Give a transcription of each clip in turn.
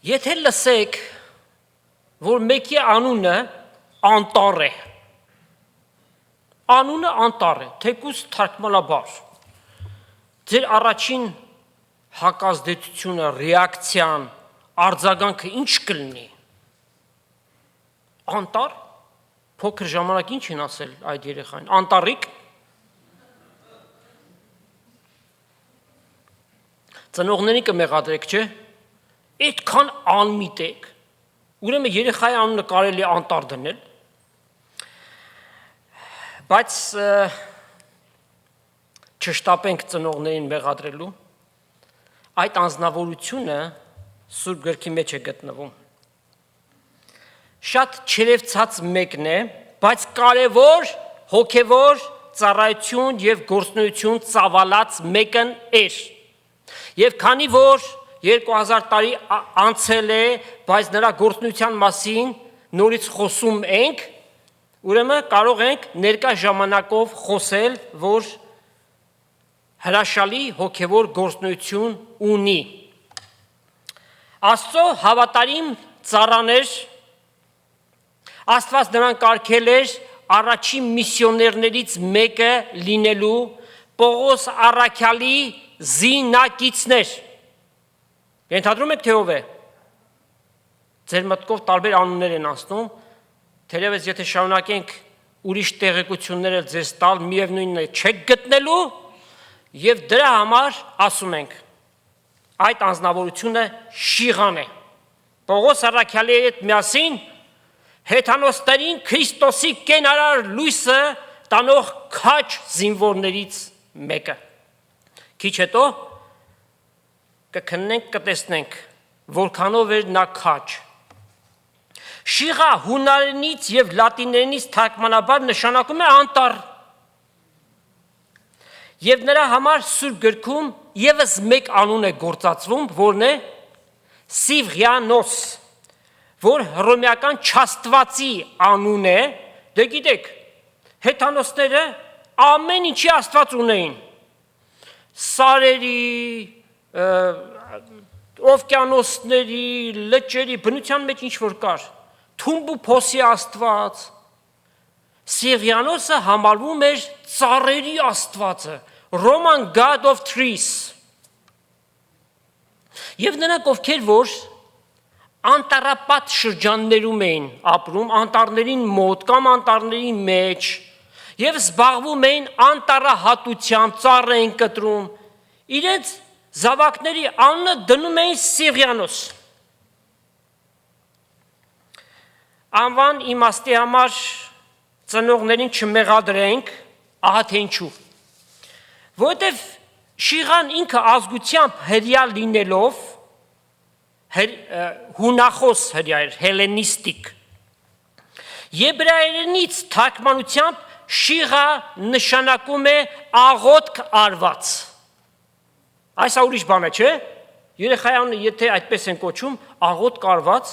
Եթե լսեք, որ մեկի անունը անտառ է, անունը անտառ է, թեկուզ թարգմանաբար, ձեր առաջին հակազդեցությունը, ռեակցիան, արձագանքը ինչ կլինի, անտառ, փոքր ժամանակ ինչ են ասել այդ երեխային, անտառիկ, ծնողներին կմեղադրեք, չէ, այդքան անմիտ եք, ուրեմն երեխայի անունը կարելի է անտառ դնել, բայց չշտապենք ծնողներին մեղադրելու, այդ անձնավորությունը Սուրբ գրքի մեջ է գտնվում։ Շատ չերևցած մեկն է, բայց կարևոր, հոգևոր ծառայություն եւ գործունեություն ծավալած մեկն էր։ Եվ քանի որ 2000 տարի անցել է, բայց նրա գործունեության մասին նորից խոսում ենք, ուրեմն կարող ենք ներկա ժամանակով խոսել, որ հրաշալի հոգևոր գործունեություն ունի։ Աստծո հավատարիմ ծառաներ, Աստված նրան կարգել էր առաջին միսիոներներից մեկը լինելու Պողոս առաքյալի զինակիցներ։ Ենթադրում եք թե ով է։ Ձեր մտքով տարբեր անուններ են անցնում, թերևս եթե շարունակենք ուրիշ տեղեկություններ էլ ձեզ տալ, միևնույնն է չեք գտնելու, եւ դրա համար ասում ենք, այդ անձնավորությունը Շիղան է։ Պողոս առաքյալի հետ միասին հեթանոսներին Քրիստոսի կենարար լույսը տանող քաչ զինվորներից մեկը։ Քիչ հետո կքննենք, կտեսնենք, որքանով էր նա քաչ։ Շիղա հունարենից եւ լատիներենից թարգմանաբար նշանակում է անտառ։ Եվ նրա համար Սուրբ գրքում եւս մեկ անուն է գործածվում, որն է Սիվղիանոս, որ հռոմեական չաստվածի անուն է, դե գիտեք, հեթանոսները ամեն ինչի աստված ունեին, սարերի, օվկիանոսների, լճերի, բնության մեջ ինչ որ կար, թումբ ու փոսի աստված, Սիվղիանոսը համարվում էր ծառերի աստվածը, Roman God of Trees, եւ նրանք ովքեր որ անտառապատ շրջաններում էին ապրում, անտառներին մոտ կամ անտառների մեջ, եւ զբաղվում էին անտառահատությամբ, ծառ էին կտրում, իրենց զավակների անունը դնում էին Սիվղիանոս։ Անվան իմաստի համար ծնողներին չմեղադրենք, ահա թե ինչու։ Որովհետև Շիղան ինքը ազգությամբ հրյա լինելով, հունախոս հրյա էր, հելենիստիկ։ Եբրայերենից թարգմանությամբ Շիղա նշանակում է աղոթք արված։ Այս ուրիշ բան է, չէ՞։ Երեխայի անունը եթե այդպես են կոչում, աղոթք արված,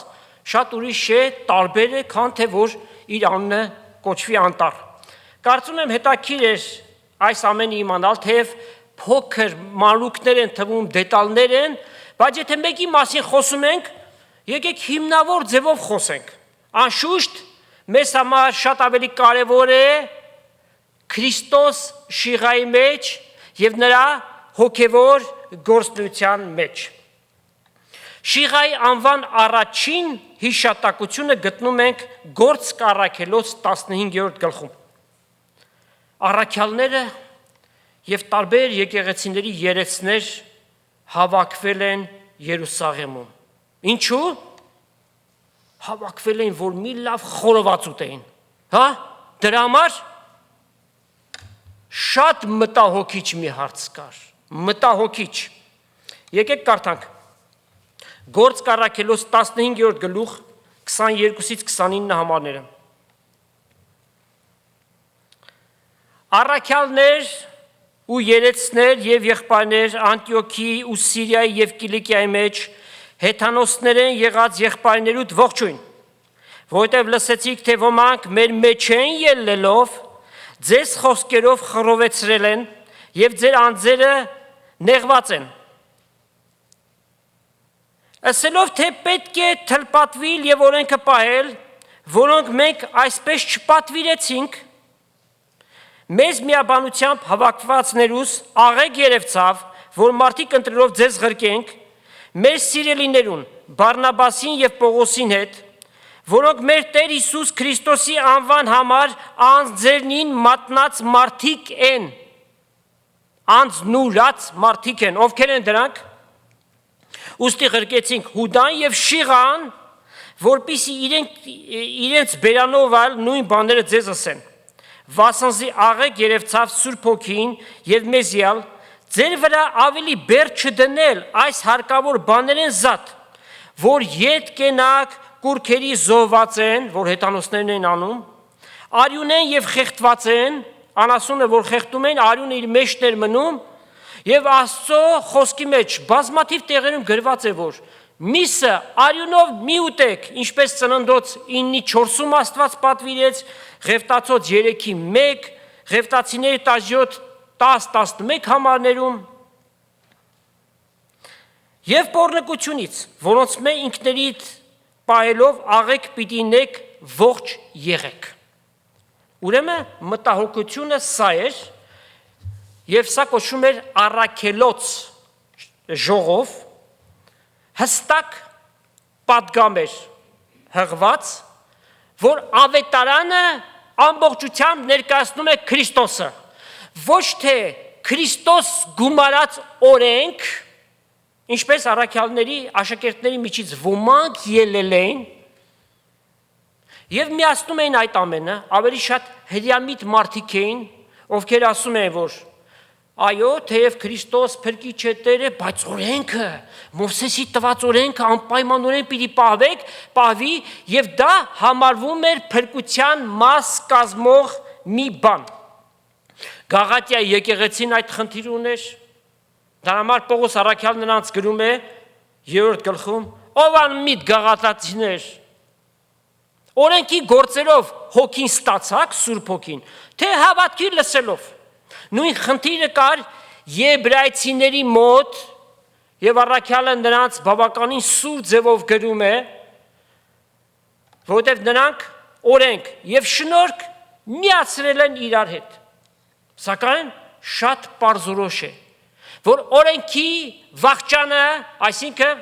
շատ ուրիշ է, տարբեր է, քան թե որ իր անունը կոչվի անտառ։ Կարծում եմ հետաքրքիր է այս ամենը իմանալ, թեև փոքր մանրուքներ են թվում, դետալներ են, բայց եթե մեկի մասին խոսում ենք, եկեք հիմնավոր ձևով խոսենք։ Անշուշտ մեզ համար շատ ավելի կարևոր է Քրիստոս Շիղայի մեջ եւ նրա հոգևոր գործունեության մեջ։ Շիղայի անվան առաջին հիշատակությունը գտնում ենք Գործք առաքելոց 15-րդ գլխում։ Առաքյալները եւ տարբեր եկեղեցիների երեցներ հավաքվել են Երուսաղեմում։ Ինչու՞։ Հավաքվել են, որ մի լավ խորոված ուտեին։ Հա? Դրա համար շատ մտահոգիչ մի հարց կար։ Մտահոգիչ։ Եկեք կարդանք։ Գործք առաքելոց 15-րդ գլուխ 22-ից 29 համարները։ Առաքյալներ ու երեցներ եւ եղբայրներ Անտիոքիի ու Սիրիայի եւ Կիլիկիայի մեջ հեթանոսներ են եղած եղբայրներուդ ողջույն, որովհետեւ լսեցիք, թե ոմանք մեր մեջ են ելնելով ձեզ խոսքերով խռովեցրել են եւ ձեր անձերը նեղված են։ Ասելով թե պետք է թլպատվիլ եւ օրենքը պահել, որոնք մենք այսպես չպատվիրեցինք, մեզ միաբանությամբ հավաքվածներուս աղեկ երևցավ, որ մարդիկ ընտրելով ձեզ ղրկենք, մեր սիրելիներուն Բարնաբասին եւ Պողոսին հետ, որոնք մեր Տեր Հիսուս Քրիստոսի անվան համար անձերնին մատնած մարդիկ են, անձնուրած մարդիկ են, ովքեր են դրանք, ուստի ղրկեցինք Հուդան եւ Շիղան, որպիսի իրենց բերանով այլ նույն բաները ձեզ ասեն, վասնզի աղեկ երևցավ Սուրբ Հոգին եւ մեզյալ, ձեր վրա ավելի բեր չդնել այս հարկավոր բաներեն զատ, որ ետ կենակ կուրքերի զոհված են, որ հետանոսներն են անում, արյուն են եւ խեղդված են, անասուն է, որ խեղդում են, արյունը իր մեջներ մնում, եւ Աստծո խոսքի մեջ բազմաթիվ տեղերում գրված է, որ միսը արյունով մի ուտեք, ինչպես ծննդոց 9:4-ում Աստված պատվիրեց, Ղևտացոց 3:1, Ղևտացիների 17 10-11 համարներում եւ պոռնկությունից, որոնց մե ինքներիդ պահելով աղեկ պիտի նեք ողջ եղեք։ Ուրեմն մտահոգությունը սա էր եւ սա կոչվում էր առաքելոց ժողով, հստակ պատգամ էր հղված, որ ավետարանը ամբողջությամբ ներկայացնում է Քրիստոսը, ոչ թե Քրիստոս գումարած օրենք, ինչպես առաքյալների, աշակերտների միջից ոմանք ելել էին եւ միացնում էին այդ ամենը, ավելի շատ հրյամիտ մարդիկ էին, ովքեր ասում են, որ այո, թեև Քրիստոս փրկիչ է Տերը, բայց օրենքը, Մովսեսի տված օրենքը անպայմանորեն պիտի պահվի եւ դա համարվում էր փրկության մաս կազմող մի բան։ Գաղատիա եկեղեցին այդ խնդիրը ուներ։ Դրա համար Պողոս առաքյալ նրանց գրում է 3-րդ գլխում. ով անմիտ գաղատացիներ, օրենքի գործերով հոգին ստացաք, Սուրբ Հոգին, թե հավատքի լսելով։ Նույն խնդիրը կար եբրայցիների մոտ եւ առաքյալը նրանց բավականին սուր ձևով գրում է, որովհետեւ նրանք օրենք եւ շնորհք միացրել են իրար հետ։ Սակայն շատ պարզորոշ է, որ օրենքի վախճանը, այսինքն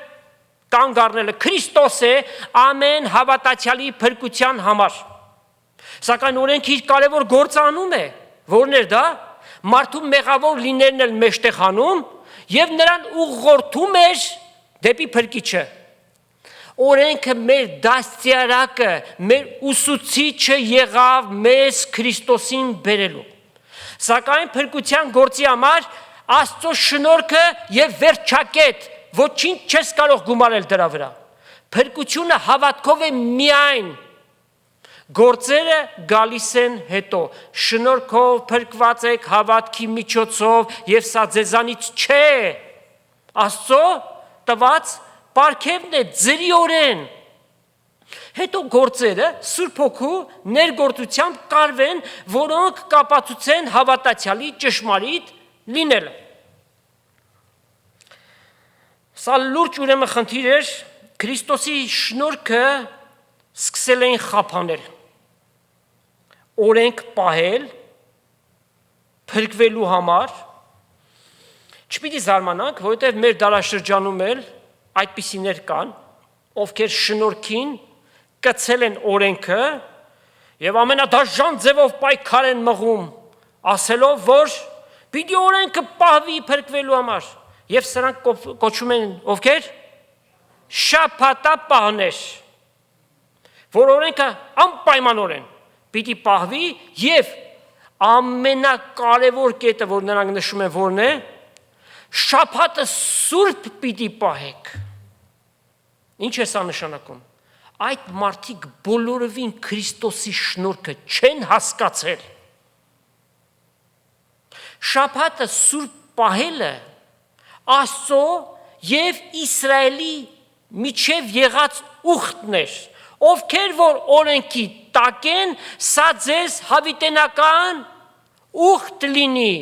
կանգ առնելը Քրիստոս է ամեն հավատացյալի փրկության համար։ Սակայն օրենքը իր կարևոր գործը անում է, որն էր դա, մարդու մեղավոր լինելն էլ մեջտեղ անում եւ նրան ուղղորդում էր դեպի փրկիչը։ Օրենքը մեր դաստիարակը, մեր ուսուցիչը եղավ մեզ Քրիստոսին բերելու։ Սակայն փրկության գործի համար Աստծո շնորհքը եւ վերջակետ, ոչինչ չես կարող գումարել դրա վրա։ Փրկությունը հավատքով է միայն, գործերը գալիս են հետո, շնորհքով փրկված եք հավատքի միջոցով եւ սա ձեզանից չէ, Աստծո տված պարգևն է ձրիորեն։ Հետո գործերը Սուրբ Հոգու ներգործությամբ կարվեն, որոնք կապացուցեն հավատացյալի ճշմարիտ լինելը։ Սա լուրջ ուրեմն խնդիր էր, Քրիստոսի շնորհքը սկսել էին խափանել, օրենք պահել, փրկվելու համար, չպիտի զարմանանք, որովհետև մեր դարաշրջանում էլ այդպիսիներ կան, ովքեր շնորհքին կցել են օրենքը եւ ամենադաժան ձևով պայքար են մղում, ասելով, որ պիտի օրենքը պահվի փրկվելու համար, եւ սրանք կոչում են ովքեր շաբաթապահներ, որ օրենքը անպայմանորեն պիտի պահվի եւ ամենակարևոր կետը, որ նրանք նշում են, որն է, շաբաթը սուրբ պիտի պահեք։ Ինչ է սա նշանակում։ Այդ մարդիկ բոլորովին Քրիստոսի շնորհքը չեն հասկացել։ Շաբաթը սուրբ պահելը Աստծո եւ Իսրայելի միջև եղած ուխտն էր, ովքեր որ օրենքի տակ են, սա ձեզ հավիտենական ուխտ լինի,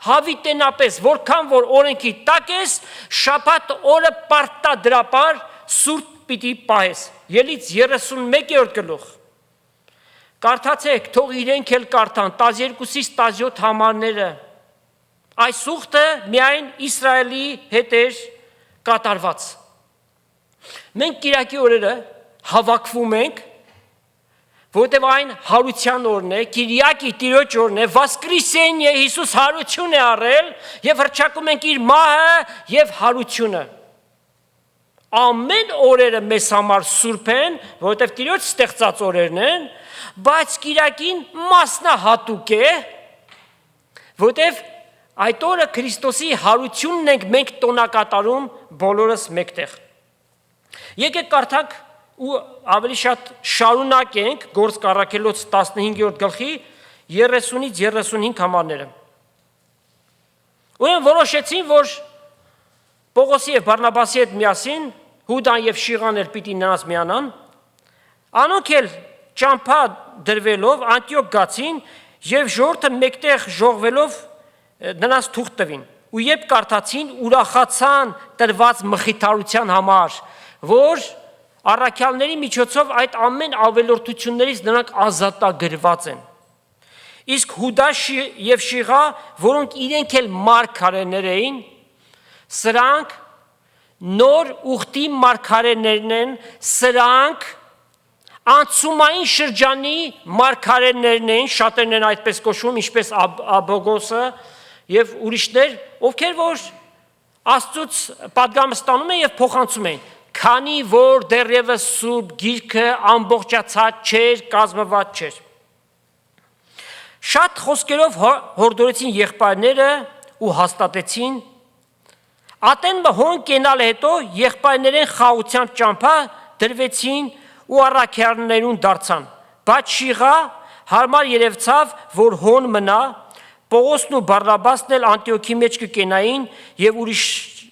հավիտենապես, որքան որ օրենքի տակ ես, շաբաթ օրը պարտադրաբար սուրբ պիտի պահես։ Ելից 31-րդ գլուխ։ Կարդացեք, թող իրենք էլ կարդան 12-ից 17 համարները։ Այս ուխտը միայն Իսրայելի հետ էր կատարված։ Մենք կիրակի օրերը հավաքվում ենք, որտեղ այն հարության օրն է, Կիրիակի Տիրոջ օրն է, Վասկրիսենիե Հիսուս հարություն է առել եւ հռչակում ենք իր մահը եւ հարությունը։ Ամեն օրերը մեզ համար սուրբ են, որովհետեւ Տիրոջ ստեղծած օրերն են, բայց Կիրակին մասնահատուկ է, որովհետեւ այդ օրը Քրիստոսի հարությունն ենք մենք տոնակատարում բոլորս մեկտեղ։ Եկեք կարդանք ու ավելի շատ շարունակենք Գործք առաքելոց 15-րդ գլխի 30-ից 35 համարները։ Ուրեմն որոշեցին, որ Պողոսի եւ Բարնաբասի հետ միասին Հուդան եւ Շիղան էլ պիտի նրանց միանան, անոնք էլ ճամփա դրվելով Անտիոք գացին եւ ժողովուրդը մեկտեղ ժողվելով նրանց թուղթ տվին։ Ու երբ կարդացին, ուրախացան տրված մխիթարության համար, որ առաքյալների միջոցով այդ ամեն ավելորդություններից նրանք ազատագրված են։ Իսկ Հուդա եւ Շիղա, որոնք իրենք էլ մարգարեներ էին, սրանք նոր ուխտի մարգարեներն են, սրանք անցումային շրջանի մարգարեներն են, շատերն են այդպես կոչվում, ինչպես Աբոգոսը եւ ուրիշներ, ովքեր որ Աստծուց պատգամը ստանում են եւ փոխանցում են, քանի որ դեռևս սուրբ գիրքը ամբողջացած չէր, կազմված չէր։ Շատ խոսքերով հորդորեցին եղբայրները ու հաստատեցին, ատենը հոն կենալ հետո եղբայրներեն խաղությամբ ճամփա դրվեցին ու առաքյալներուն դարձան, բայց Շիղա հարմար երևցավ, որ հոն մնա, Պողոսն ու Բարնաբասն էլ Անտիոքի մեջ կկենային եւ ուրիշ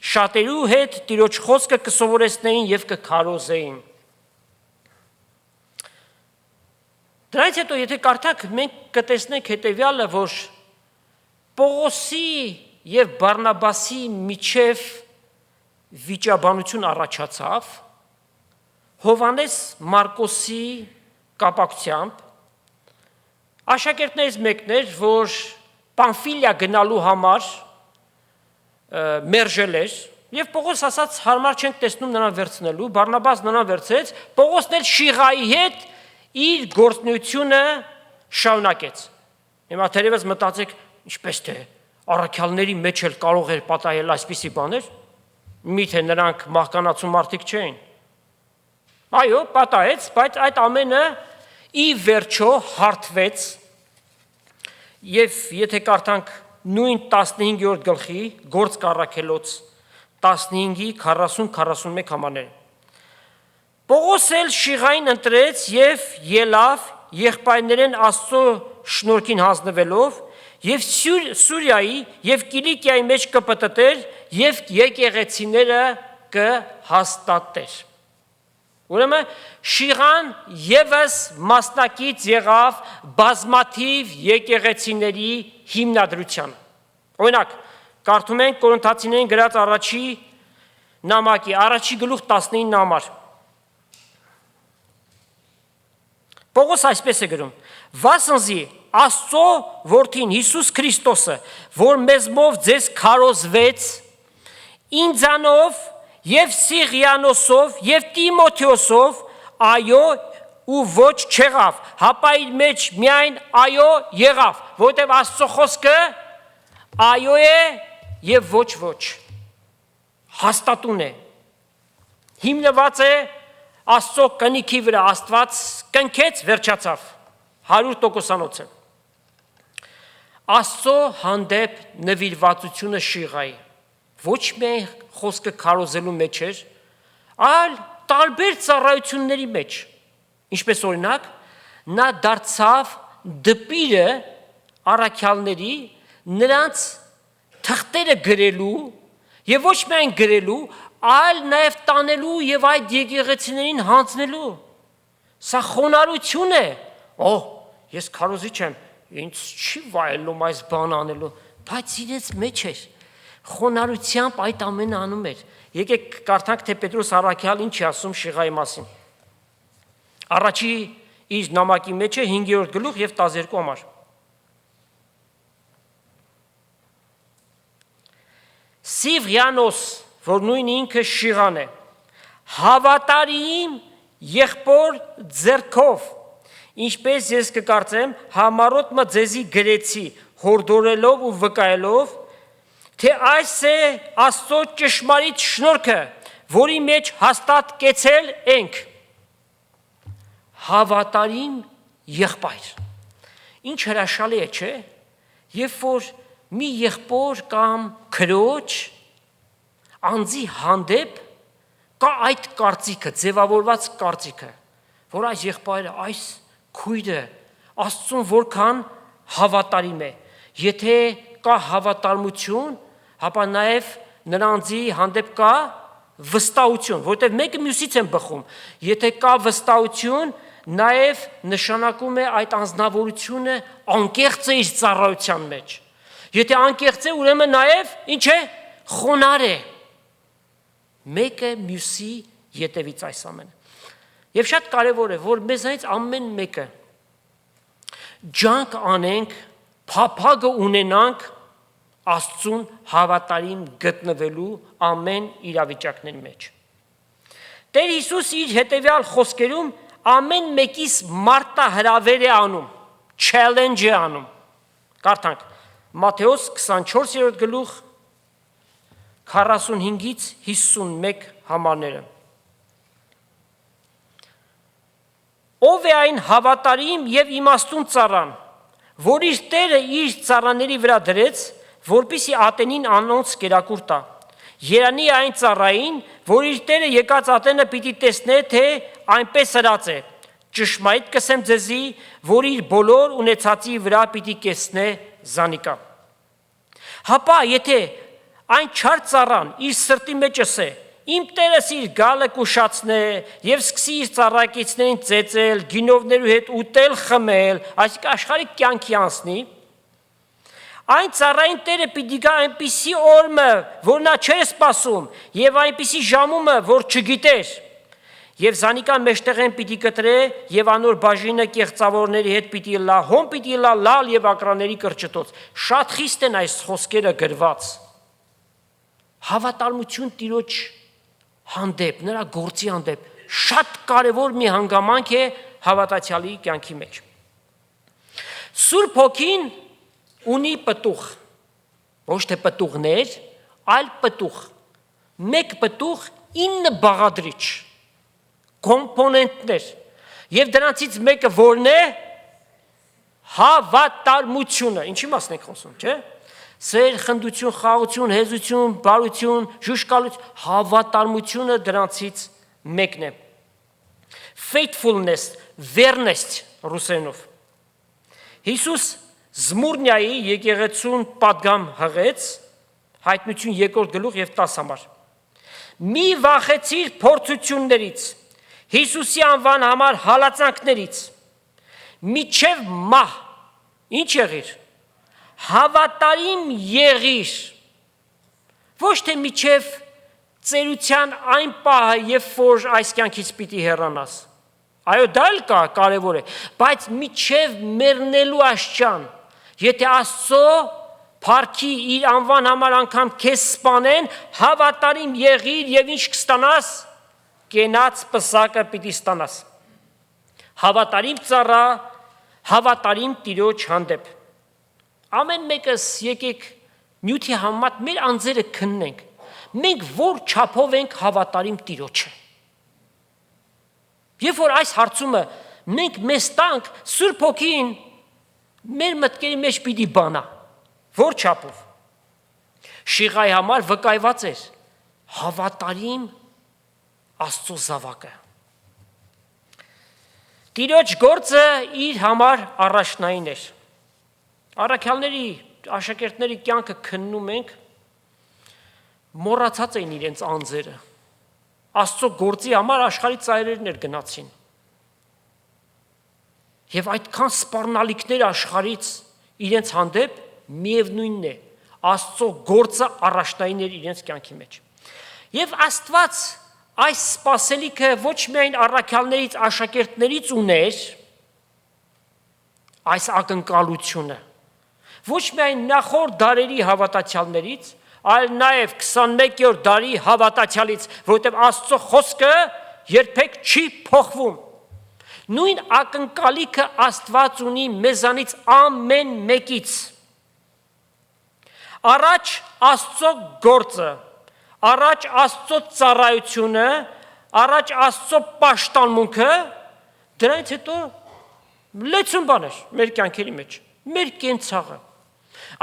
շատերու հետ Տիրոջ խոսքը կսովորեցնեին եւ կքարոզեին։ Դրանից հետո եթե կարդաք, մենք կտեսնենք հետեւյալը, որ Պողոսի եւ Բարնաբասի միջև վիճաբանություն առաջացավ Հովանես Մարկոսի կապակցությամբ, աշակերտներից մեկն էր, որ Պանֆիլիա գնալու համար մերժել էր եւ Պողոս ասաց հարմար չենք տեսնում նրան վերցնելու, Բարնաբաս նրան վերցրեց, Պողոսն էլ Շիղայի հետ իր գործնությունը շարունակեց։ Հիմա թերևս մտածեք, ինչպես թե առաքյալների մեջ էլ կարող էր պատահել այսպիսի բաներ, միթե նրանք մահկանացու մարդիկ չէին։ Այո, պատահեց, բայց այդ ամենը ի վերջո հարթվեց եւ եթե կարդանք նույն 15-րդ գլխի Գործք առաքելոց 15-ի 40-41 համարները։ Պողոս էլ Շիղային ընտրեց եւ ելավ եղբայրներեն Աստծո շնորհքին հանձնվելով եւ Սուրիայի եւ Կիլիկիայի մեջ կպտտեր եւ եկեղեցիները կհաստատեր։ Ուրեմն Շիղան եւս մասնակից եղավ բազմաթիվ եկեղեցիների հիմնադրության։ Օրինակ, կարդում ենք Կորինթացիներին գրած առաջի նամակի, առաջի գլուխ 19 համար։ Պողոս այսպես է գրում. «Վասնզի Աստծո որդին Հիսուս Քրիստոսը, որ մեզմով ձեզ քարոզվեց, ինձանով եւ Սիղիանոսով եւ Տիմոթեոսով այո ու ոչ չեղավ, հապա իր մեջ միայն այո եղավ, որտեղ Աստծո խոսքը այո է եւ ոչ, հաստատուն է, հիմնված է Աստծո կնիքի վրա, Աստված կնքեց, վերջացավ, 100%-անոց է։ Աստծո հանդեպ նվիրվածությունը Շիղայի ոչ միայն խոսքը քարոզելու մեջ էր, այլ տարբեր ծառայությունների մեջ, ինչպես օրինակ, նա դարձավ դպիրը առաքյալների, նրանց թղթերը գրելու եւ ոչ միայն գրելու, այլ նաեւ տանելու եւ այդ եկեղեցիներին հանձնելու։ Սա խոնարհություն է։ Ես քարոզիչ եմ, ինձ չի վայելում այս բանը անելու, բայց իրենց մեջ էր։ Խոնարհությամբ այդ ամենը անում էր։ Եկեք կարդանք, թե Պետրոս առաքյալ ինչ է ասում Շիղայի մասին։ Առաջի իր նամակի մեջ է 5-րդ գլուխ եւ 12 համար։ Սիվրիանոս, որ նույն ինքը Շիղան է, հավատարիմ եղբոր ձեռքով, ինչպես ես կկարծեմ, համառոտ մը ձեզի գրեցի, հորդորելով ու վկայելով, թե այս է Աստծո ճշմարիտ շնորհքը, որի մեջ հաստատ կեցել ենք։ Հավատարիմ եղբայր։ Ինչ հրաշալի է, չէ՞, երբ որ մի եղբոր կամ քրոջ անձի հանդեպ կա այդ կարծիքը, ձևավորված կարծիքը, որ այս եղբայրը, այս քույրը Աստծուն որքան հավատարիմ է։ Եթե կա հավատարմություն, ապա նաև նրանցի հանդեպ կա վստահություն, որտեղ մեկը մյուսից են բխում։ Եթե կա վստահություն, նաև նշանակում է այդ անձնավորությունը անկեղծ է իր ծառայության մեջ։ Եթե անկեղծ է, ուրեմն նաև ինչ է, խոնար է։ Մեկը մյուսի ետևից այս ամենը։ Եվ շատ կարևոր է, որ մեզանից ամեն մեկը ջանք անենք, փափագը ունենանք Աստծուն հավատարիմ գտնվելու ամեն իրավիճակների մեջ։ Տեր Հիսուս իր հետևյալ խոսքերում ամեն մեկիս մարտահրավեր է անում, challenge է անում։ Կարդանք Մատթեոս 24-րդ գլուխ 45-ից 51 համարները։ Ով է այն հավատարիմ եւ իմաստուն ծառան, որ իր Տերը իր ծառաների վրա դրեց, որպիսի ատենին անոնց կերակուր տա։ Երանի այն ծառային, որ իր Տերը եկած ատենը պիտի տեսնե, թե այնպես հրած է։ Ճշմարիտ կսեմ ձեզի, որ իր բոլոր ունեցածի վրա պիտի կեսնե զանիկա։ Հապա եթե այն չար ծառան իր սրտի մեջ ասե, իմ Տերս իր գալը կուշացնե եւ սկսի իր ծառայեցիներին ծեծել, գինովներու հետ ուտել, խմել, այսինքն աշխարհի կյանքի անցնի, այն ծառային Տերը պիտի գա այնպիսի օրը, որ նա չէր սպասում, եւ այնպիսի ժամումը, որ չգիտեր, եւ զանիկա մեջտեղեն պիտի կտրե, եւ անոր բաժինը կեղծավորների հետ պիտի լա, հոն պիտի լա լալ եւ ակրաների կրճտոց։ Շատ խիստ են այս խոսքերը գրված։ Հավատարմություն Տիրոջ հանդեպ, նրա գործի հանդեպ շատ կարևոր մի հանգամանք է հավատացյալի կյանքի մեջ։ Սուրբ Հոգին ունի պտուղ, ոչ թե պտուղներ, այլ պտուղ։ Մեկ պտուղ 9 բաղադրիչ, կոմպոնենտներ, եւ դրանցից մեկը որն է, հավատարմությունը։ Ինչի մասն եք խոսում, չէ՞։ Սեր, խնդություն, խաղություն, հեզություն, բարություն, ժուշկալություն, հավատարմությունը դրանցից մեկն է։ Faithfulness, վերնեստ ռուսերենով։ Հիսուս Զմուրնիայի եկեղեցուն պատգամ հղեց, Հայտնություն 2-րդ գլուխ եւ 10 համար։ Մի վախեցիր փորձություններից, Հիսուսի անվան համար հալածանքներից, միջև մահ, ինչ եղիր, հավատարիմ եղիր, ոչ թե միջև ծերության այն պահը, երբ որ այս կյանքից պիտի հեռանաս, այո դա էլ կարևոր է, բայց միջև մեռնելու աշխան, եթե Աստծո փառքի իր անվան համար անգամ քեզ սպանեն, հավատարիմ եղիր եւ ինչ կստանաս, կենաց պսակը պիտի ստանաս։ Հավատարիմ ծառա, հավատարիմ Տիրոջ հանդեպ։ Ամեն մեկս եկեք նյութի համեմատ մեր անձերը քննենք։ Մենք որ չափով ենք հավատարիմ Տիրոջը։ Երբ որ այս հարցումը մենք մեզ տանք, Սուրբ Հոգին մեր մտքերի մեջ պիտի բանա, որ չափով։ Շիղայի համար վկայված էր հավատարիմ Աստծո զավակը։ Տիրոջ գործը իր համար առաջնային էր։ Առաքյալների, աշակերտների կյանքը քննում ենք, մոռացած էին իրենց անձերը։ Աստծո գործի համար աշխարհի ծայրերներ գնացին։ Եվ այդքան սպառնալիքներ աշխարհից իրենց հանդեպ միևնույնն է, Աստծո գործը առաջնային էր իրենց կյանքի մեջ։ Եվ Աստված այս սպասելիքը ոչ միայն առաքյալներից, աշակերտներից ուներ, այս ակնկալությունը, ոչ միայն նախորդ դարերի հավատացյալներից, այլ նաև 21-րդ դարի հավատացյալից, որովհետև Աստծո խոսքը երբեք չի փոխվում։ Նույն ակնկալիքը Աստված ունի մեզանից ամեն մեկից։ Առաջ Աստծո գործը, առաջ Աստծո ծառայությունը, առաջ Աստծո պաշտամունքը, դրանից հետո լեցուն բաներ մեր կյանքերի մեջ, մեր կենցաղը։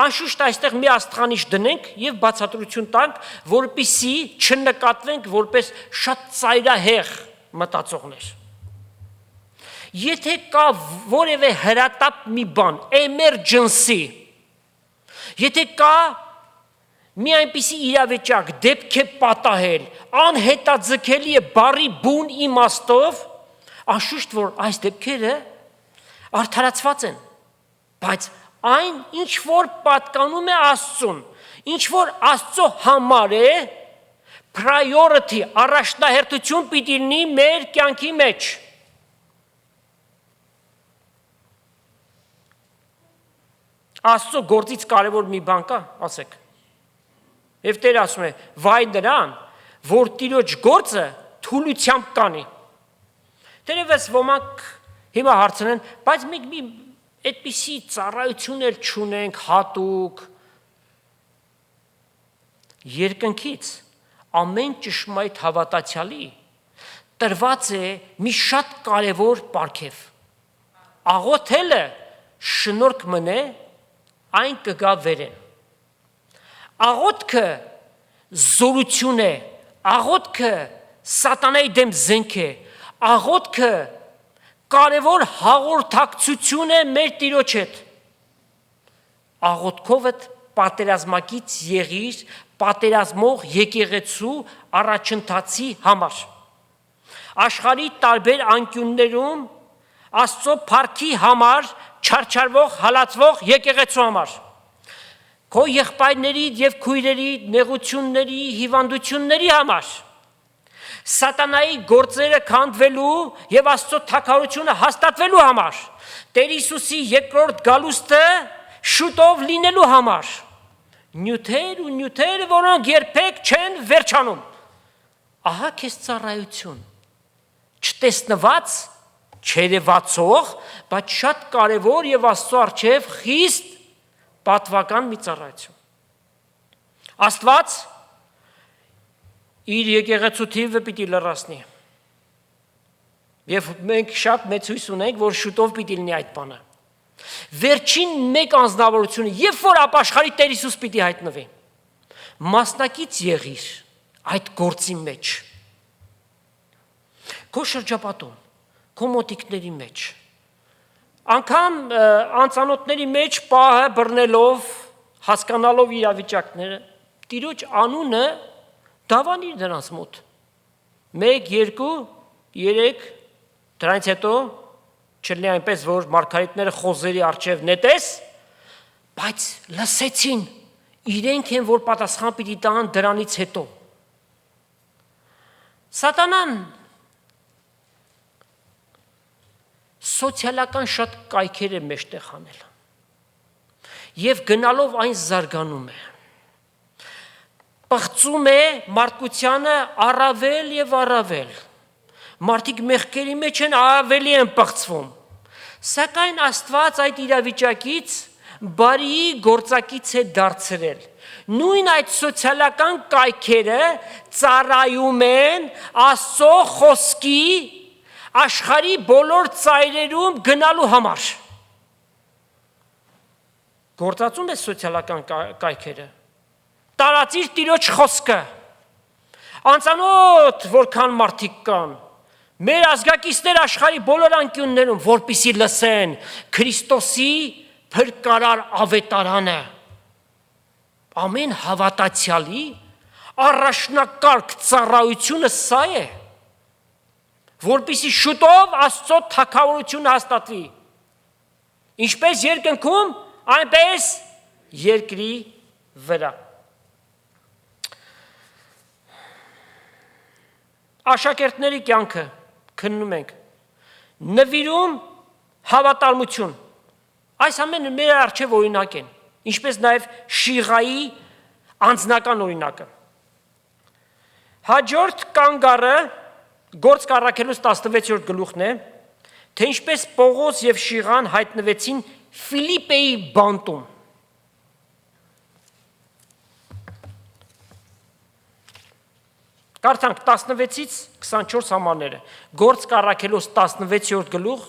Անշուշտ այստեղ մի աստղանիշ դնենք եւ բացատրություն տանք, որպիսի չնկատվենք որպես շատ ծայրահեղ մտածողներ։ Եթե կա որևէ հրատապ մի բան, emergency, եթե կա մի այնպիսի իրավիճակ, դեպք է պատահել, անհետաձգելի է բառի բուն իմաստով, անշուշտ որ այս դեպքերը արդարացված են, բայց այն ինչ որ պատկանում է Աստծուն, ինչ որ Աստծո համար է, priority, առաջնահերթություն պիտի լինի մեր կյանքի մեջ։ Աստծո գործից կարևոր մի բան կա, ասեք։ Եվ Տերը ասում է, վայ նրան, որ Տիրոջ գործը թուլությամբ կանի։ Տերևս ոմանք հիմա հարցնեն, բայց մենք մի այդպիսի ծառայություն էլ չունենք հատուկ։ Երկնքից ամեն ճշմարիտ հավատացյալի տրված է մի շատ կարևոր պարգև։ Աղոթելը շնորհք մնե, այն կգա վերեն։ Աղոթքը զորություն է, աղոթքը սատանայի դեմ զենք է, աղոթքը կարևոր հաղորդակցություն է մեր Տիրոջ հետ։ Աղոթքովդ պատերազմակից եղիր պատերազմող եկեղեցու առաջընթացի համար։ Աշխարհի տարբեր անկյուններում Աստծո փառքի համար չարչարվող, հալածվող եկեղեցու համար։ Քո եղբայրների եւ քույրերի նեղությունների, հիվանդությունների համար։ Սատանայի գործերը քանդվելու եւ Աստծո թագավորությունը հաստատվելու համար, Տեր Հիսուսի երկրորդ գալուստը շուտով լինելու համար, նյութեր, որոնք երբեք չեն վերջանում։ Ահա քեզ ծառայություն, չտեսնված, չերևացող, բայց շատ կարևոր եւ Աստծո առջեւ խիստ պատվական մի ծառայություն։ Աստված իր եկեղեցու թիվը պիտի լրացնի։ Եվ մենք շատ մեծ հույս ունենք, որ շուտով պիտի լինի այդ բանը։ Վերջին մեկ անձնավորությունը, երբ որ ապաշխարի Տեր Հիսուս պիտի հայտնվի, մասնակից եղիր այդ գործի մեջ։ Քո շրջապատում, քո մոտիկների մեջ, անգամ անծանոթների մեջ պահը բռնելով, հասկանալով իրավիճակները, Տիրոջ անունը դավանիր նրանց մոտ։ 1, 2, 3, դրանից հետո չլինի այնպես, որ մարգարիտները խոզերի առջև նետես, բայց լսեցին, իրենք են, որ պատասխան պիտի տան դրանից հետո։ Սատանան սոցիալական շատ կայքեր է մեջտեղ անել եւ գնալով այն զարգանում է, պղծում է մարդկությանը առավել եւ առավել, մարդիկ մեղքերի մեջ են ավելի են պղծվում, սակայն Աստված այդ իրավիճակից բարի գործակից է դարձրել, նույն այդ սոցիալական կայքերը ծառայում են Աստծո խոսքի աշխարհի բոլոր ծայրերում գնալու համար։ Գործածում է սոցիալական կայքերը։ Տարածիր Տիրոջ խոսքը։ Անծանոթ որքան մարդիկ կան։ Մեր ազգակիցներ աշխարհի բոլոր անկյուններում, որպիսի լսեն Քրիստոսի փրկարար ավետարանը։ Ամեն հավատացյալի առաջնակարգ ծառայությունը սա է, որպիսի շուտով Աստծո թագավորությունը հաստատվի։ Ինչպես երկնքում, այնպես երկրի վրա։ աշակերտների կյանքը քննում ենք, նվիրում հավատարմություն, այս ամենը մեր առջև օրինակ են, ինչպես նաև Շիղայի անձնական օրինակը։ Հաջորդ կանգառը Գործք առաքելուց 16-րդ գլուխն է, թե ինչպես Պողոս և Շիղան հայտնվեցին Ֆիլիպպեի բանտում։ Կարդանք 16-ից 24 համարները, Գործք առաքելուց 16-րդ գլուխ,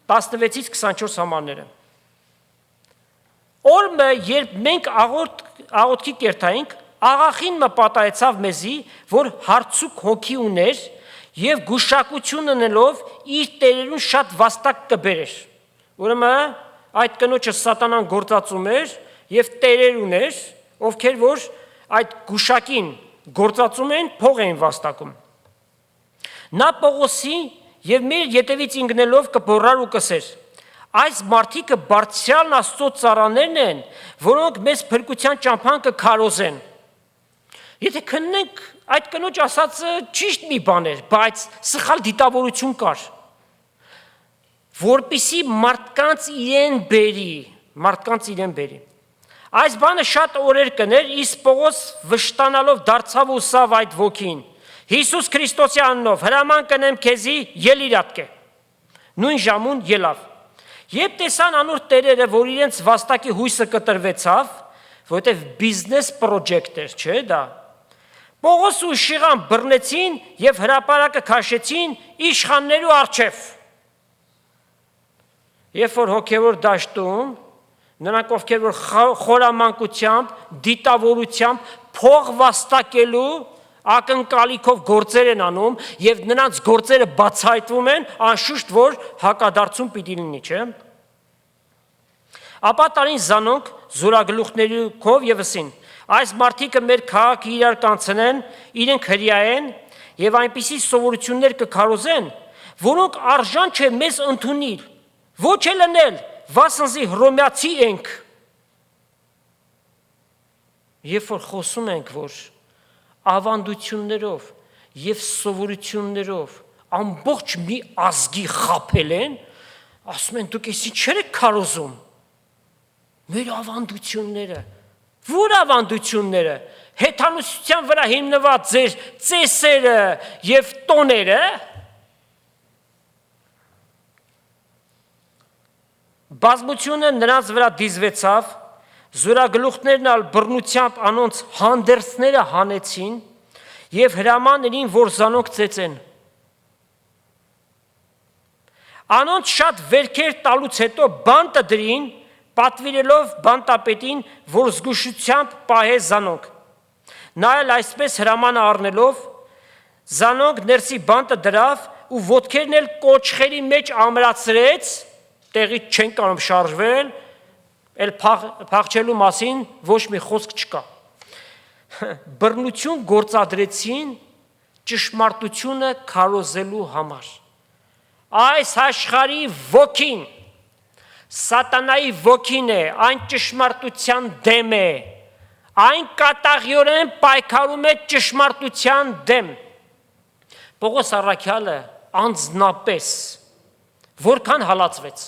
16-ից 24 համարները։ Օրը, երբ մենք աղոթքի կերտայինք, աղախին մը պատահեցավ մեզի, որ հարցուկ հոգի ուներ և գուշակություն ունելով իր տերերուն շատ վաստակ կբերեր։ Ուրեմն այդ կնոջը սատանան գործածում էր և տերեր ուներ, ովքեր որ այդ գուշակին գործածում են, փող էին վաստակում։ Նա Պողոսի և մեր ետևից ինգնելով կբորար ու կսեր. այս մարդիկը բարձրյալն Աստծո ծառաներն են, որոնք մեզ փրկության ճամփան կքարոզեն։ Եթե քննենք, այդ կնոջ ասածը ճիշտ մի բան էր, բայց սխալ դիտավորություն կար, որպիսի մարդկանց իրեն բերի։ Այս բանը շատ օրեր կներ, իսկ Պողոս վշտանալով դարձավ ու սավ այդ ոգին. Հիսուս Քրիստոսի անունով հրաման կնեմ քեզի ելիր ատկե։ Նույն ժամուն ելավ։ Երբ տեսան անոր տերերը, որ իրենց վաստակի հույսը կտրվեցավ, որովհետև բիզնես պրոջեկտ էր, չէ՞ դա։ Պողոս ու Շիղան բռնեցին և հրապարակը քաշեցին իշխաններու առջև։ Երբ որ հոգևոր դաշտում, նրանք ովքեր որ խորամանկությամբ, դիտավորությամբ, փող վաստակելու ակնկալիքով գործեր են անում և նրանց գործերը բացահայտվում են, անշուշտ որ հակադարձում պիտի լինի, չէ՞։ Ապա տարին Զանոնք զորագլուխներիքով և ըսին. այս մարդիկը մեր քաղաքը իրար կանցնեն, իրենք հրյա են և այնպիսի սովորություններ կքարոզեն, որոնք արժան չէ մեզ ընդունիլ, ոչ էլ ընել, վասնզի հռոմեացի ենք։ Երբ որ խոսում ենք, որ ավանդություններով և սովորություններով ամբողջ մի ազգի խաբել են, ասում են դուք էսի չեր եք քարոզում։ Մեր ավանդությունները, որ ավանդությունները, հեթանոսության վրա հիմնված ձեր ծեսերը և տոները, բազմությունը նրանց վրա դիզվեցավ, զորագլուխներն ալ բռնությամբ անոնց հանդերձները հանեցին և հրամաններին, որ Զանոնք ծեծեն։ Անոնց շատ վերքեր տալուց հետո բանտը դրին, պատվիրելով բանտապետին, որ զգուշությամբ պահե Զանոնք։ Նա էլ այսպես հրամանը առնելով, Զանոնք ներսի բանտը դրավ ու ոտքերն էլ կոճղերի մեջ ամրացրեց, տեղից չեն կարող շարժվել, էլ փախչելու մասին ոչ մի խոսք չկա։ Բռնություն գործադրեցին ճշմարտությունը քարոզելու համար։ Այս աշխարհի ոգին, սատանայի ոգին է, այն ճշմարտության դեմ է, այն կատաղիորեն պայքարում է ճշմարտության դեմ։ Պողոս առաքյալը անձնապես որքան հալածվեց,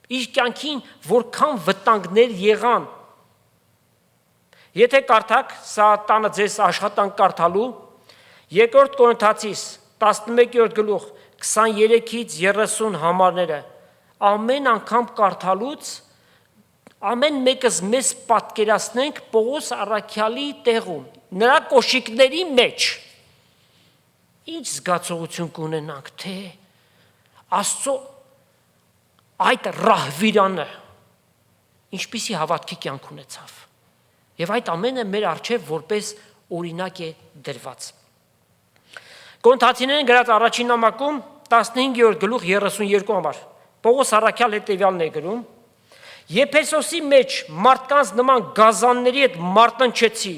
իր կյանքին որքան վտանգներ եղան։ Եթե կարդաք, սա տանը ձեզ աշխատանք կարդալու, երկրորդ Կորինթացիս 11-րդ գլուխ 23-ից 30 համարները, ամեն անգամ կարդալուց, ամեն մեկս մեզ պատկերացնենք Պողոս առաքյալի տեղում, նրա կոշիկների մեջ, ինչ զգացողություն կունենանք, թե Աստծո այդ ռահվիրանը ինչպիսի հավատքի կյանք ունեցավ և այդ ամենը մեր առջև որպես օրինակ է դրված։ Կորինթացիներին գրած առաջին նամակում 15-րդ գլուխ 32 համար Պողոս առաքյալ հետևյալն է գրում. Եփեսոսի մեջ մարդկանց նման գազանների հետ մարտնչեցի,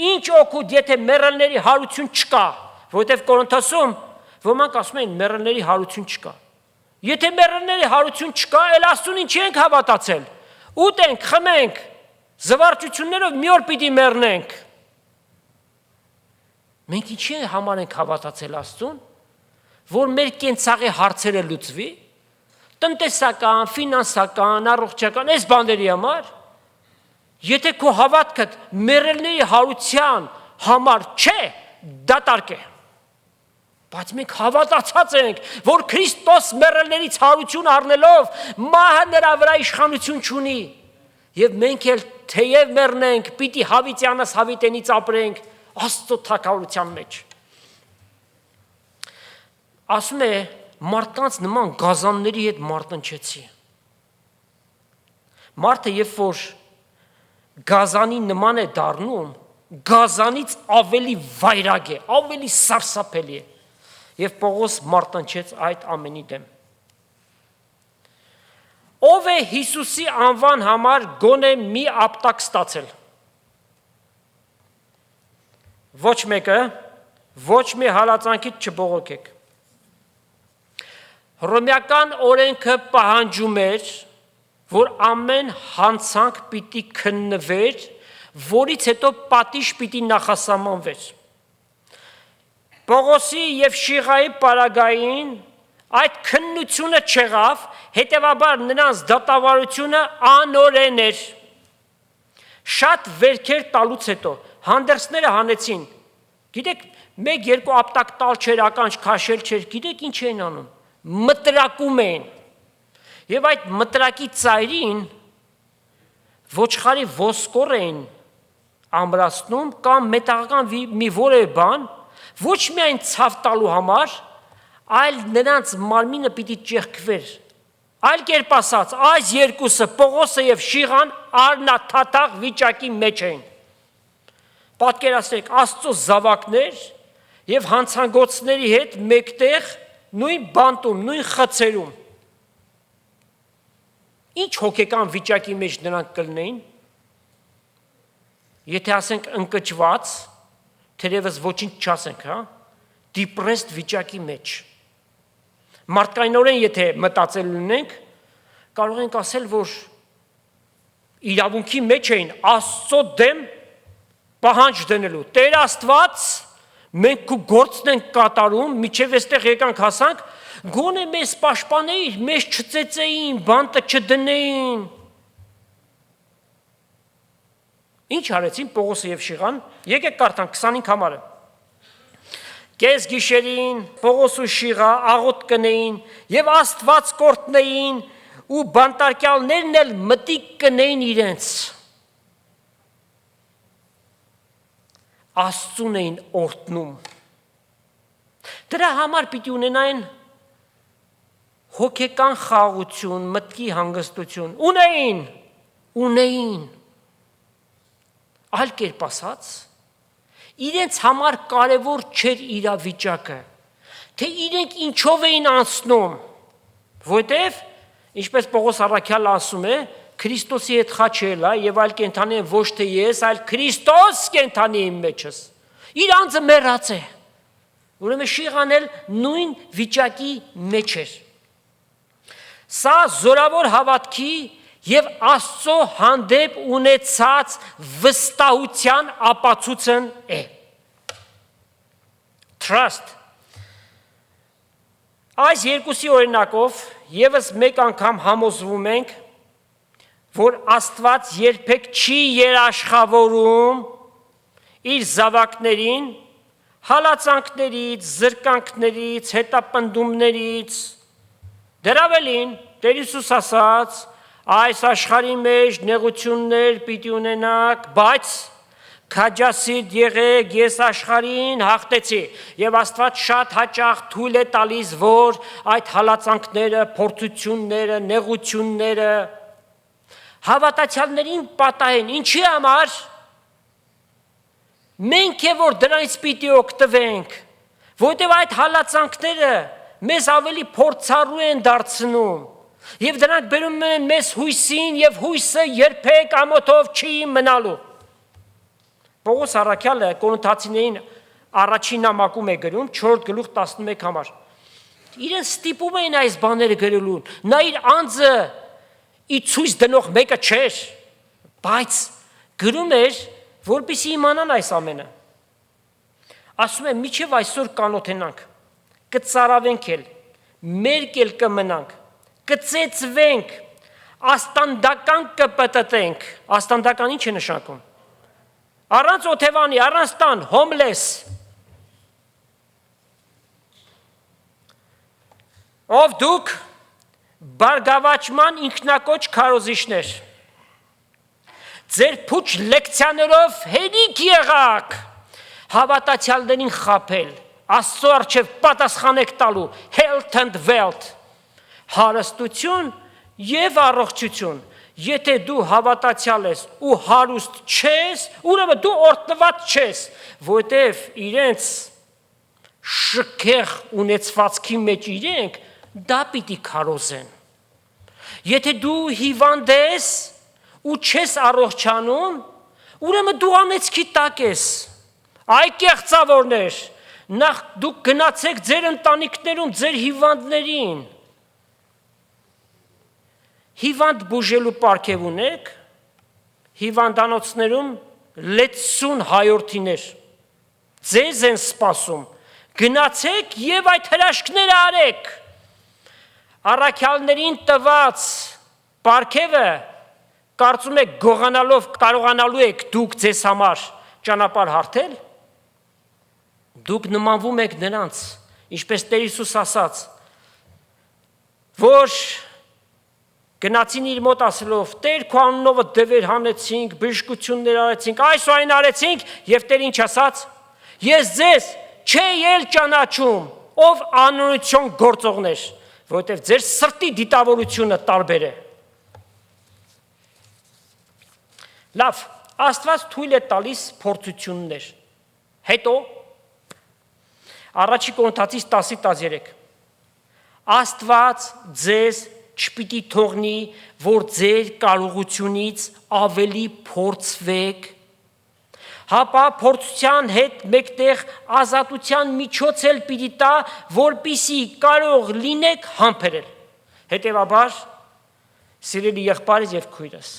ինչ օգուտ, եթե մեռելների հարություն չկա, որովհետև Կորինթոսում ոմանք ասում են մեռելների հարություն չկա։ Եթե մեռելների հարություն չկա, էլ Աստծուն ինչի ենք հավատացել։ Ուտենք, խմենք, զվարճություններով մի օր պիտի մեռնենք։ Մենք ինչի համար ենք հավատացել Աստծուն, որ մեր կենցաղի հարցերը լուծվի, տնտեսական, ֆինանսական, առողջական, այս բաների համար, եթե քո հավատքդ մեռելների հարության համար չէ, դատարկ է։ Բայց մենք հավատացած ենք, որ Քրիստոս մեռելներից հարություն առնելով մահը նրա վրա իշխանություն չունի։ Եվ մենք էլ թեև մեռնենք, պիտի հավիտյանս հավիտենից ապրենք Աստծո թագավորության մեջ։ Ասում է, մարդկանց նման գազանների հետ մարտնչեցի։ Մարդը երբ որ գազանի նման է դառնում, գազանից ավելի վայրագ է, ավելի սարսափելի է։ Եվ Պողոս մարտնչեց այդ ամենի դեմ։ Ով է Հիսուսի անվան համար գոնե մի ապտակ ստացել։ Ոչ մեկը, ոչ մի հալածանքից չբողոքեք։ Հռոմեական օրենքը պահանջում էր, որ ամեն հանցանք պիտի քննվեր, որից հետո պատիժ պիտի նախասահմանվեր։ Պողոսի և Շիղայի պարագային այդ քննությունը չեղավ, հետևաբար նրանց դատավարությունը անօրեն էր։ Շատ վերքեր տալուց հետո հանդերձները հանեցին։ Գիտեք, մեկ-երկու ապտակ տալ չէր, ականջ քաշել չէր, գիտեք ինչ էին անում։ Մտրակում էին։ Եվ այդ մտրակի ծայրին ոչխարի ոսկոր էին ամրացնում կամ մետաղական մի որևէ բան, ոչ միայն ցավ տալու համար, այլ նրանց մարմինը պիտի ճեղքվեր։ Այլ կերպ ասած, այս երկուսը, Պողոսը և Շիղան առնաթաթախ վիճակի մեջ էին։ Պատկերացրեք, Աստծո զավակներ և հանցանգոցների հետ մեկտեղ նույն բանտում, նույն խցերում։ Ինչ հոգեկան վիճակի մեջ նրանք կլինեին։ Եթե ասենք ընկճված, թերևս ոչինչ չասենք, հա, depressed վիճակի մեջ։ Մարդկայնորեն եթե մտածել ունենք, կարող ենք ասել, որ իրավունքի մեջ էին Աստծո դեմ պահանջ դնելու։ Տեր Աստված, մենք քո գործն ենք կատարում, միջև այստեղ եկանք հասանք, գոնե մեզ պաշտպանեիր, մեզ չծեծեին, բանտը չդնեին։ Ինչ արեցին Պողոսը և Շիղան, եկեք կարդանք 25 համարը։ Կես գիշերին Պողոս ու Շիղա աղոտ կնեին և Աստված կորտնեին ու բանտարկյալներն էլ մտիկ կնեին իրենց։ Աստծուն էին օրհնում։ Դրա համար պիտի ունենային հոգեկան խաղաղություն, մտքի հանգստություն։ Ունեին։ Այլ կերպ ասած, իրենց համար կարևոր չէր իրավիճակը, թե իրենք ինչով էին անցնում, որտև, ինչպես Պողոս առաքյալը ասում է, Քրիստոսի հետ խաչել է և այլ կենդանի ոչ թե ես, այլ Քրիստոս կենդանի իմ մեջս։ Իր անձը մեռած է։ Ուրեմն Շիղան էլ նույն վիճակի մեջ էր։ Սա զորավոր հավատքի և Աստծո հանդեպ ունեցած վստահության ապացույցն է։ Trust։ Այս երկուսի օրինակով ևս մեկ անգամ համոզվում ենք, որ Աստված երբեք չի երաշխավորում իր զավակներին հալածանքներից, զրկանքներից, հետապնդումներից։ Դեռ ավելին, Տեր Հիսուս ասաց, այս աշխարհի մեջ նեղություններ պիտի ունենաք, բայց քաջասիրտ եղեք, ես աշխարհին հաղթեցի։ Եվ Աստված շատ հաճախ թույլ է տալիս, որ այդ հալածանքները, փորձությունները, նեղությունները հավատացյալներին պատահեն։ Ինչի համար։ Մենք է որ դրանից պիտի օգտվենք, որտեղ այդ հալածանքները մեզ ավելի փորձառու են դարձնում եւ դրանք բերում են մեզ հույսին եւ հույսը երբեք ամոթով չի մնալու։ Պողոս առաքյալը Կորինթացիներին առաջին նամակում է գրում 4:11 համար։ Իրեն ստիպում էին այս բաները գրելուն։ Նա իր անձը ի ցույց դնող մեկը չէր, բայց գրում էր, որպեսզի իմանան այս ամենը։ ասում է միջև այսօր կանոթենանք, կծարավենք էլ, մերկ էլ կմնանք, կծեծվենք, աստանդական կպտտենք, աստանդական ինչ է նշանակում, առանց օթևանի, առանց տան, հոմլես, ով դուք բարգավաճման ինքնակոչ քարոզիչներ, ձեր փուչ լեկցիաներով հերիք եղաք, հավատացյալներին խաբել, Աստծո առջև պատասխանեք տալու, health and wealth, հարստություն և առողջություն, եթե դու հավատացյալ ես ու հարուստ չես, ուրեմն դու օրհնված չես, որտև իրենց շքեղ ունեցվածքի մեջ իրենք դա պիտի քարոզեն։ Եթե դու հիվանդ ես ու չես առողջանում, ուրեմն դու անեծքի տակ ես։ Այ կեղծավորներ, նախ դուք գնացեք ձեր ընտանիքներում, ձեր հիվանդներին։ Հիվանդ բուժելու պարգև ունեք, հիվանդանոցներում լեցուն հայորդիներ, ձեզ են սպասում, գնացեք և այդ հրաշքները արեք։ Առաքյալներին տված պարգևը կարծում եք գողանալով կարողանալու եք դուք ձեզ համար ճանապարհ հարթել։ Դուք նմանվում եք նրանց, ինչպես Տեր Հիսուս ասաց, որ գնացին իր մոտ ասելով, Տեր քո անունով դևեր հանեցինք, բժշկություններ արեցինք, այս ու այն արեցինք, և Տեր ինչ ասաց, ես ձեզ չէի էլ ճանաչում, ով անօրություն գործողներ, որովհետև ձեր սրտի դիտավորությունը տարբեր է։ Լավ, Աստված թույլ է տալիս փորձություններ։ Հետո Առաջի Կորինթացիս 10:13 Աստված ձեզ չպիտի թողնի, որ ձեր կարողությունից ավելի փորձվեք, հապա փորձության հետ մեկտեղ ազատության միջոց էլ պիտի տա, որպիսի կարող լինեք համբերել։ Հետևաբար, սիրելի եղբայրս և քույրս,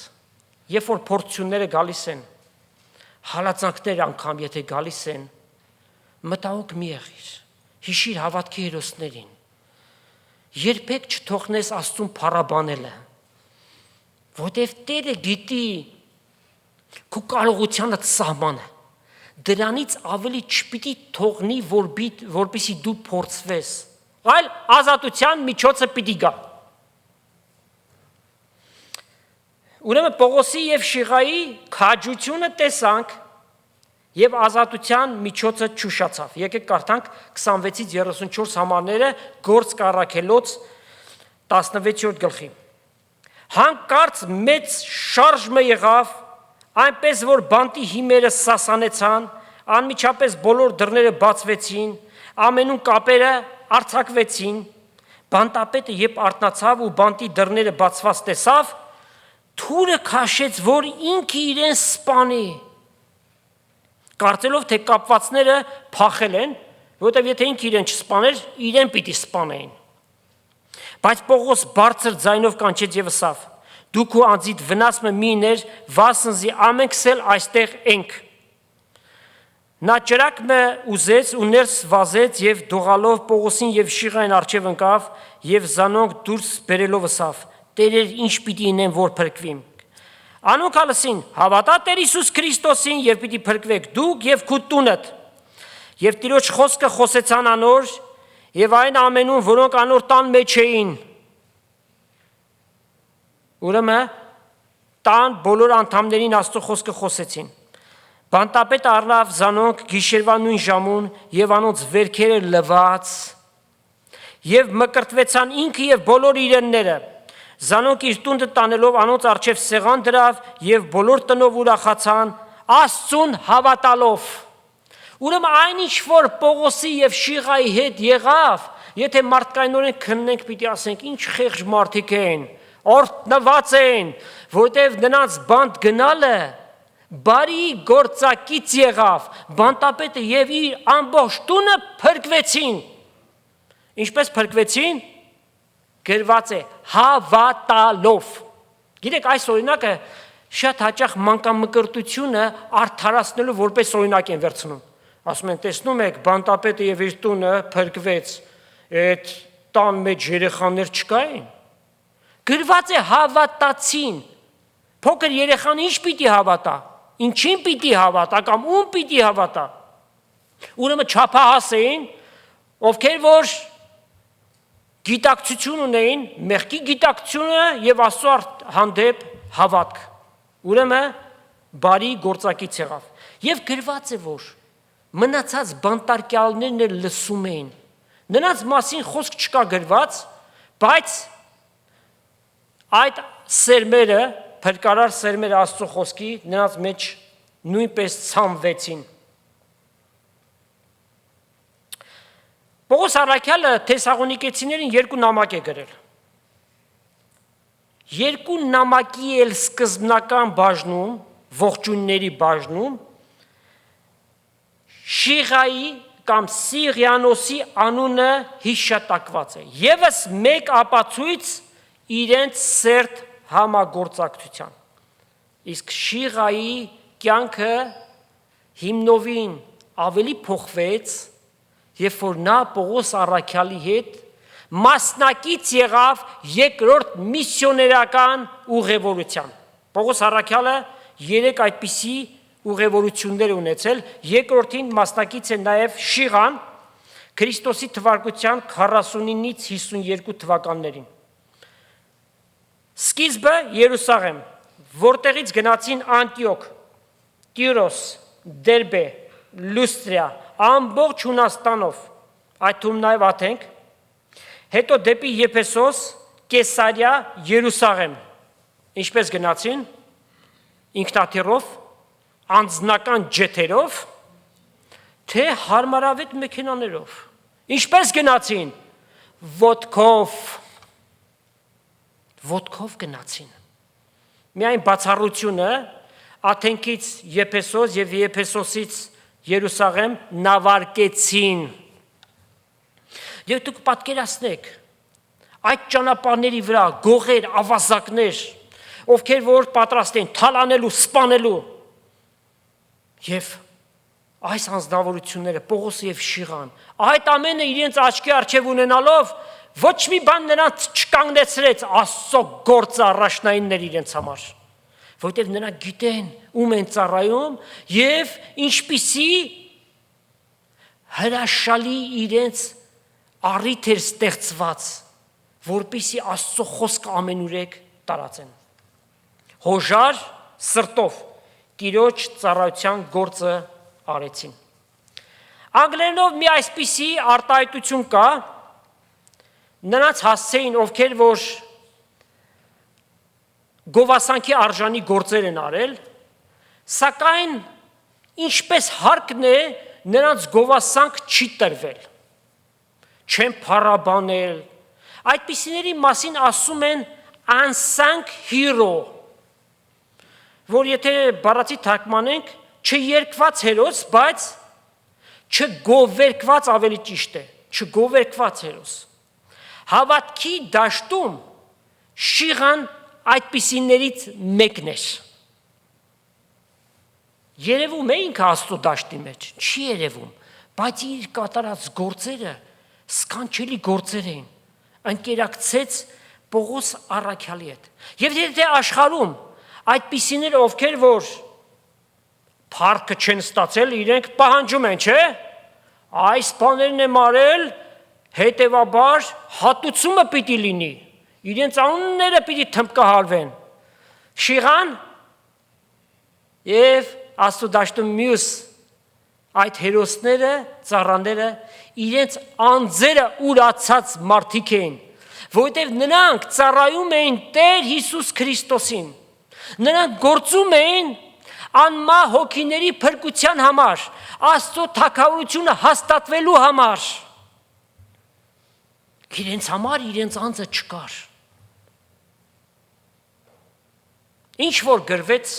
երբ որ փորձությունները գալիս են, հալածանքներ անգամ եթե գալիս են, մտահոգ մի եղիր, հիշիր հավատքի հերոսներին, երբեք չթողնես Աստծուն փառաբանելը, որտև Տերը գիտի քո կարողությանդ սահմանը, դրանից ավելի չպիտի թողնի, որպեսզի դու փորձվես, այլ ազատության միջոցը պիտի գա։ Ուրեմն Պողոսի և Շիղայի քաջությունը տեսանք և ազատության միջոցը չուշացավ։ Եկեք կարդանք 26-34 համարները Գործք առաքելոց 16-րդ գլխի։ Հանկարծ մեծ շարժմը եղավ, այնպես որ բանտի հիմերը սասանեցան, անմիջապես բոլոր դռները բացվեցին, ամենուն կապերը արձակվեցին, բանտապետը երբ արթնացավ ու բանտի դռները բացված տեսավ, թուրը քաշեց, որ ինքը իրեն սպանի, կարծելով, թե կապվածները փախել են, որովհետև եթե ինքը իրեն չսպաներ, իրեն պիտի սպանեին։ Բայց Պողոս բարձր ձայնով կանչեց և ասավ. դու քո անձիդ վնասը մի ներ, վասնզի ամենքս էլ այստեղ ենք։ Նա ճրակը ուզեց ու ներս վազեց և դողալով Պողոսին և Շիղային առջև ընկավ և զանոնք դուրս բերելով ասավ. Տերեր ինչ պիտի ինեմ, որ փրկվիմ։ Անոնք ալսին, հավատա Տեր Հիսուս Քրիստոսին և պիտի փրկվեք դուք և քո տունդ։ Եվ Տիրոջ խոսքը խոսեցան անոր և այն ամենուն, որոնք անոր տան մեջ էին։ Ուրեմն տան բոլոր անդամներին Աստծո խոսքը խոսեցին։ Բանտապետը առավ զանոնք գիշերվա նույն ժամուն և անոնց վերքերը լված և մկրտվեցան ինքը և բոլոր իրենները։ Զանոնք իր տունը տանելով անոնց առջև սեղան դրավ և բոլոր տնով ուրախացան Աստծուն հավատալով։ Ուրեմն այնինչ որ Պողոսի և Շիղայի հետ եղավ, եթե մարդկայնորեն քննենք, պիտի ասենք ինչ խեղճ մարդիկ են, օրհնված են, որտև նրանց բանտ գնալը բարի գործակից եղավ, բանտապետը և իր ամբողջ տունը փրկվեցին։ Ինչպես փրկվեցին, գրված է հավատալով։ Գիտեք, այս օրինակը շատ հաճախ մանկամկրտությունը արդարացնելու որպես օրինակ են վերցնում։ Ասում են, տեսնում եք, բանտապետը եւ իր տունը փրկվեց, այդ տան մեջ երեխաներ չկային։ Գրված է հավատացին։ Փոքր երեխան ինչ պիտի հավատա, ինչին պիտի հավատա կամ ում պիտի հավատա։ Ուրեմն չափահաս էին, ովքեր որ գիտակցություն ունեին, մեղքի գիտակցությունը եւ Աստծո հանդեպ հավատք։ Ուրեմն բարի գործակից եղավ։ Եվ գրված է, որ մնացած բանտարկյալներն էլ լսում էին։ Նրանց մասին խոսք չկա գրված, բայց այդ սերմերը, փրկարար սերմերը Աստծո խոսքի նրանց մեջ նույնպես ցամվեցին։ Պողոս առաքյալը Թեսաղոնիկեցիներին երկու նամակ է գրել։ Երկու նամակի էլ սկզբնական բաժնում, ողջույնների բաժնում, Շիղայի կամ Սիրիանոսի անունը հիշատակված է։ Եվս մեկ ապացույց իրենց սերտ համագործակցության։ Իսկ Շիղայի կյանքը հիմնովին ավելի փոխվեց, երբ որ նա Պողոս առաքյալի հետ մասնակից եղավ երկրորդ միսիոներական ուղևորության։ Պողոս առաքյալը 3 այդպիսի ուղևորություններ ունեցել, երկրորդին մասնակից է նաև Շիղան, Քրիստոսի թվարկության 49-ից 52 թվականներին։ Սկիզբը Երուսաղեմ, որտեղից գնացին Անտիոք, Տիրոս, Դերբե, Լուստրիա, ամբողջ Հունաստանով, այդ թվում նաև Աթենք, հետո դեպի Եփեսոս, Կեսարիա, Երուսաղեմ։ Ինչպես գնացին, ինքնաթիռով, անձնական ջեթերով, թե հարմարավետ մեքենաներով։ Ինչպես գնացին, ոտքով գնացին։ Միայն բացառությունը Աթենքից Եփեսոս եւ Եփեսոսից Երուսաղեմ նավարկեցին։ Եվ դուք պատկերացնեք, այդ ճանապարհների վրա գողեր, ավազակներ, ովքեր որ պատրաստ են թալանելու, սպանելու։ Եվ այս անձնավորությունները, Պողոսը եւ Շիղան, այդ ամենը իրենց աչքի առջև ունենալով, ոչ մի բան նրանց չկանգնեցրեց Աստծո գործը առաջնայիններ իրենց համար, որտեղ նրանք գիտեն ում են ծառայում եւ ինչպիսի հրաշալի իրենց առիթ էր ստեղծված, որպիսի Աստծո խոսքը ամենուրեք տարածեն։ Հոժար սրտով Տիրոջ ծառայության գործը արեցին։ Անգլերենով մի այսպիսի արտահայտություն կա, նրանց հասցեին, ովքեր որ գովասանքի արժանի գործեր են արել, սակայն ինչպես հարկն է, նրանց գովասանք չի տրվել, չեն փառաբանել, այդպիսիների մասին ասում են unsung hero, որ եթե բառացի թարգմանենք, չերկված հերոս, բայց չգովերկված ավելի ճիշտ է, չգովերկված հերոս։ Հավատքի դաշտում Շիղան այդպիսիներից մեկն էր։ Երևում է ինքը Աստծո դաշտի մեջ, չի երևում, բայց իր կատարած գործերը սքանչելի գործեր էին, ընկերակցեց Պողոս առաքյալի հետ։ Եվ եթե աշխարհում այդպիսիներ, ովքեր որ փառքը չեն ստացել, իրենք պահանջում են, չէ՞։ Այս բաներն եմ արել, հետևաբար հատուցումը պիտի լինի, իրենց անունները պիտի թմբկահարվեն։ Շիղան եւ Աստծո դաշտում մյուս այդ հերոսները, ծառաները իրենց անձերը ուրացած մարդիկ էին, որովհետեւ նրանք ծառայում էին Տեր Հիսուս Քրիստոսին։ Նրանք գործում էին անմա հոգիների փրկության համար, Աստծո թագավորությունը հաստատվելու համար։ Իրենց համար իրենց անձը չկար։ Ինչ որ գրվեց,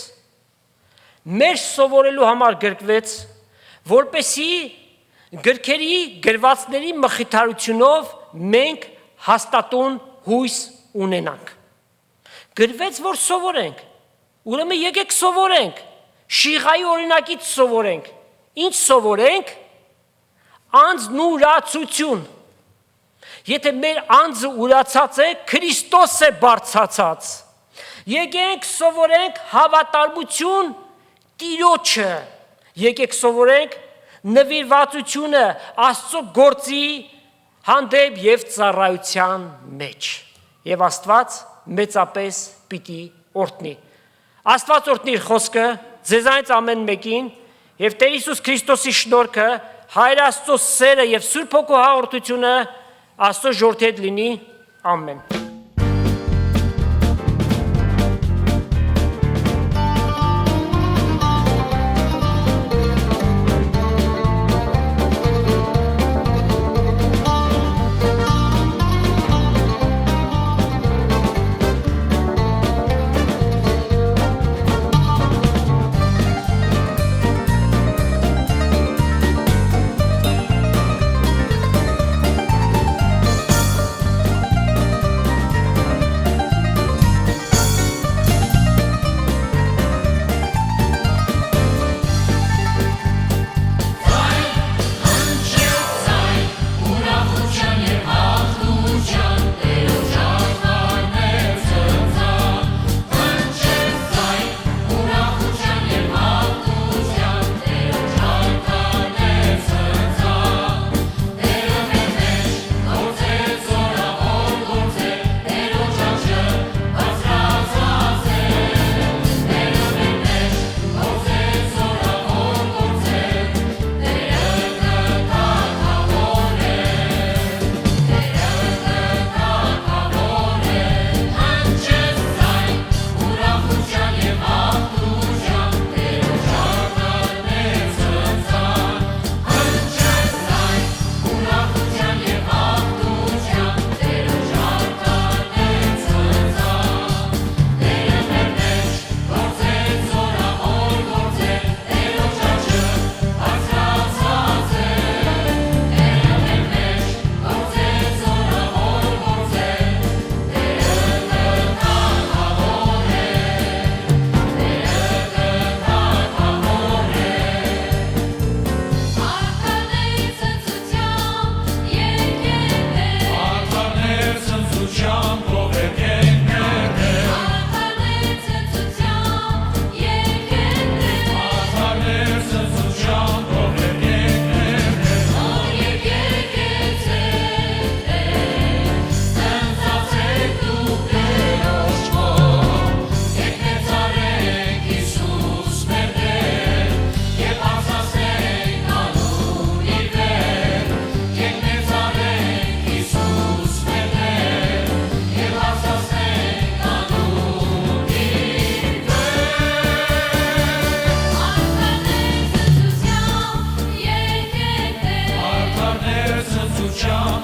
մեր սովորելու համար գրվեց, որպեսի գրքերի գրվածների մխիթարությունով մենք հաստատուն հույս ունենանք։ Գրվեց, որ սովորենք, ուրեմն եկեք սովորենք, Շիղայի օրինակից սովորենք, Ինչ սովորենք, անձն ուրացություն։ Եթե մեր անձը ուրացած է, Քրիստոս է բարձրացած։ Եկեք սովորենք հավատարմություն Տիրոջը։ Եկեք սովորենք նվիրվածությունը Աստծո գործի հանդեպ եւ ծառայության մեջ։ Եվ Աստված մեծապես պիտի օրհնի։ Աստված օրհնի իր խոսքը ձեզանից ամեն մեկին եւ Տեր Հիսուս Քրիստոսի շնորհքը, Հայր Աստծո սերը եւ Սուրբ Հոգու հաղորդությունը Աստծո ժողովրդի հետ լինի։ Ամեն։ Ciao,